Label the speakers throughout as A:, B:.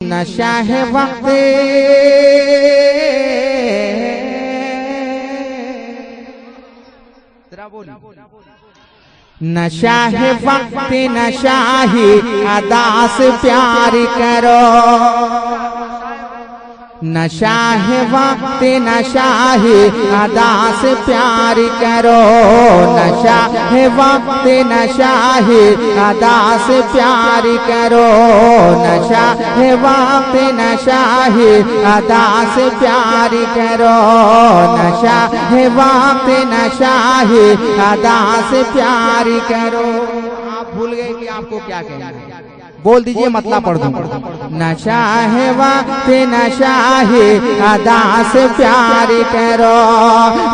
A: नशा है वक्त नशा है वक्त नशा ही अदा से प्यार करो। नशा है वक्त नशा ही अदा से प्यार करो। नशा है वक्त नशा ही अदा से प्यार करो। नशा है वक्त नशा ही अदा से प्यार करो। नशा है वक्त नशा ही अदा से प्यार करो। आप भूल गए कि आपको क्या कहना है, बोल दीजिए, मतलब पढ़ दूं। नशा है वक्त नशा ही अदा से प्यार करो।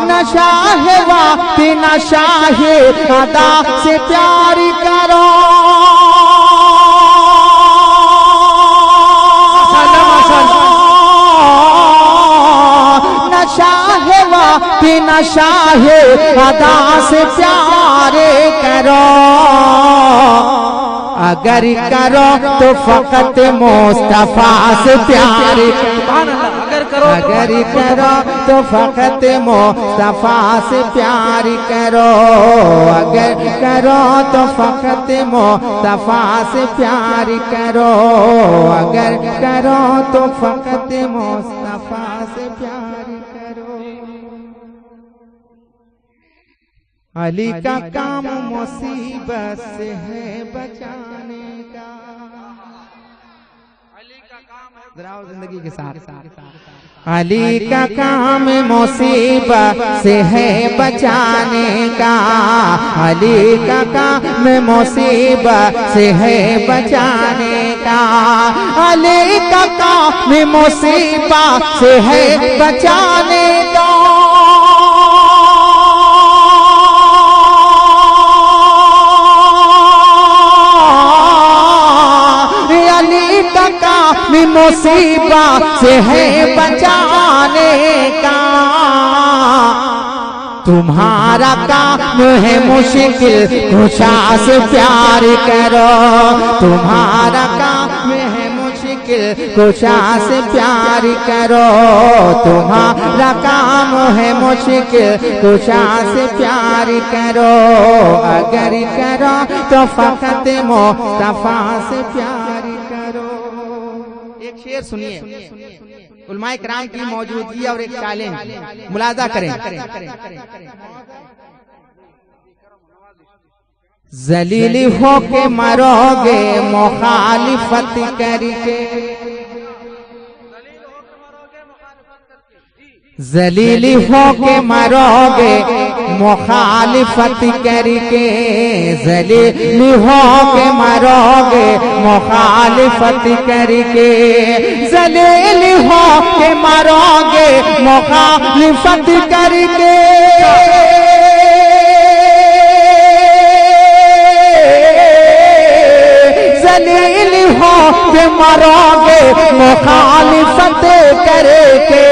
A: नशा है वक्त नशा ही अदा से प्यार करो। नशा है वक्त नशा है अदा से प्यार करो। अगर करो तो फकत मुस्तफा से प्यार, अगर करो तो फकत मुस्तफा से प्यार करो। अगर करो तो फकत मुस्तफा से प्यार करो। अगर करो तो फकत मुस्तफा से प्यार करो। अली का काम मुसीबत से है बचाने का। अली का काम है, जरा जिंदगी के साथ। अली का काम मुसीबत से है बचाने का। अली का काम मुसीबत से है बचाने का। अली का काम मुसीबत से है बचाने का। मुसीबत से है बचाने का। तुम्हारा काम है मुश्किल कुशा से प्यार करो। तुम्हारा काम है मुश्किल कुशा से प्यार करो। तुम्हारा काम है मुश्किल कुशा से प्यार करो। अगर करो तो फकत मुस्तफा से प्यार करो। एक शेर सुनिए, उलमाए किराम की मौजूदगी और एक चैलेंज मुलाजा करें। जलील हो के मरोगे मुखालिफत करके। जलील हो के मरोगे मुखालिफत करके। जलील हो के मरोगे मुखालिफत करके। जलील हो के मरोगे मुखालिफत करके। जलील हो के मरोगे मुखालिफत करके।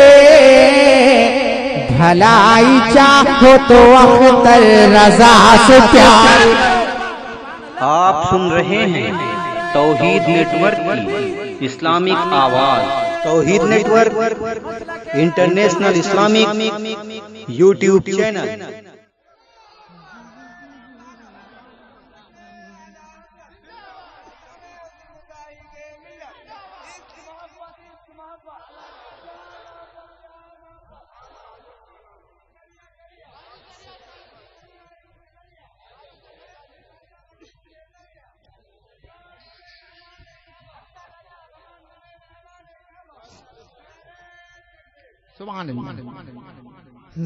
A: भलाई चाहो तो अख्तर रजा से प्यार।
B: आप सुन रहे हैं तौहीद नेटवर्क की इस्लामिक आवाज। Tauheed network international Islamic YouTube channel.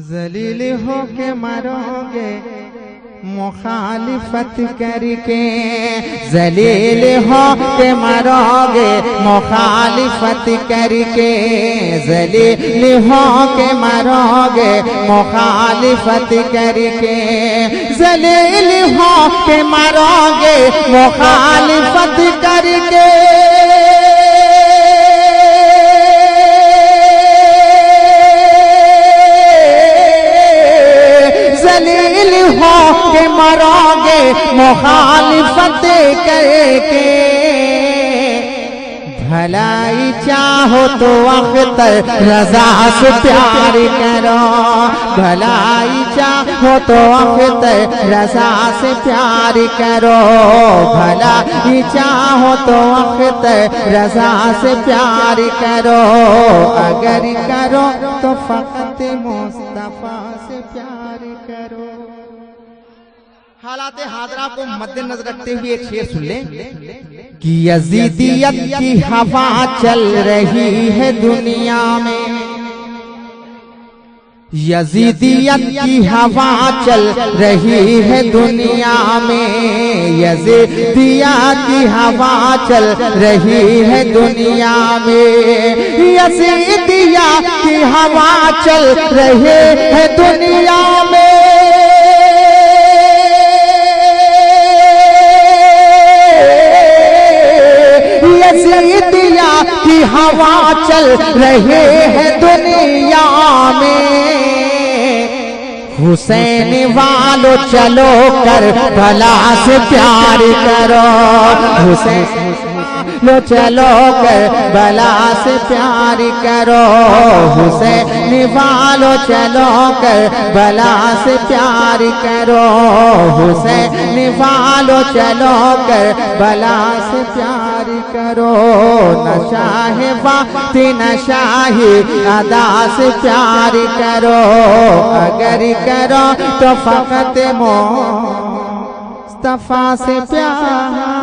A: जलील हो के मरोगे मुखालिफत करके। जलील हो के मरोगे मुखालिफत करके। जलील हो के मरोगे मुखालिफत करके। जलील हो के मरोगे मुखालिफत करके। जलील हो के मरोगे मुखालिफत करके। भलाई भलाई चाहो तो अख्तर रजा से प्यार करो, भलाई चाहो तो अख्तर रजा से प्यार करो, भलाई चाहो तो अख्तर रजा से प्यार करो, अगर करो तो फकत मुस्तफा से प्यार करो। हालात हाजरा को मद्देनजर रखते हुए एक शेर सुन लें कि यजीदियत की हवा चल रही है दुनिया में, यजीदियत की हवा चल रही है दुनिया में, यजीदियत की हवा चल रही है दुनिया में, यजीदियत की हवा चल रही है दुनिया में, यजीदिया की हवा चल रहे हैं दुनिया में, हुसैन वालों चलो कर भला से प्यार करो, हुसैन लो चलो कर भला से प्यार करो, हुसैन वालों चलो कर भला से प्यार करो, हुसैन वालों चलो कर भला से प्यार करो, नशा है वक्त नशा है अदा से प्यार करो, अगर करो तो फकत मुस्तफा से प्यार